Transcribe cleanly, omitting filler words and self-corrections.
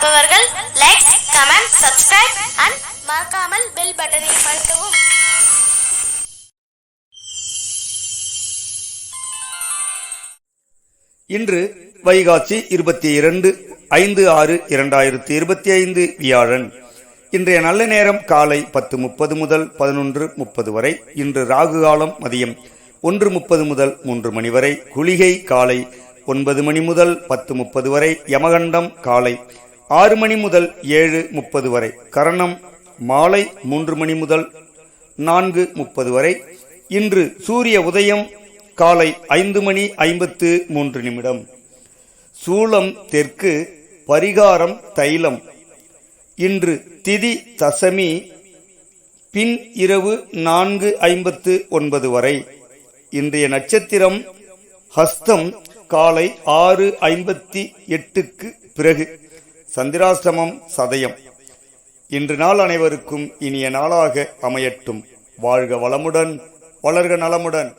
பார்ப்பவர்கள் like, comment, subscribe and மறக்காமல் bell பட்டனை அழுத்தவும். இன்று வைகாசி 22/5/6/2025 வியாழன். இன்றைய நல்ல நேரம் காலை 10:30 முதல் 11:30 வரை. இன்று ராகு காலம் மதியம் 1:30 முதல் 3 மணி வரை. குளிகை காலை 9 மணி முதல் 10:30 வரை. யமகண்டம் காலை 6 மணி முதல் 7:30 வரை. கரணம் மாலை 3 மணி முதல் 4:30 வரை. இன்று சூரிய உதயம் காலை 5:53. சூலம் தெற்கு. பரிகாரம் தைலம். இன்று திதி தசமி பின் இரவு 4:59 வரை. இன்றைய நட்சத்திரம் ஹஸ்தம் காலை 6:58 பிறகு. சந்திராஷ்டமம் சதயம். இன்று நாள் அனைவருக்கும் இனிய நாளாக அமையட்டும். வாழ்க வளமுடன், வளர்க நலமுடன்.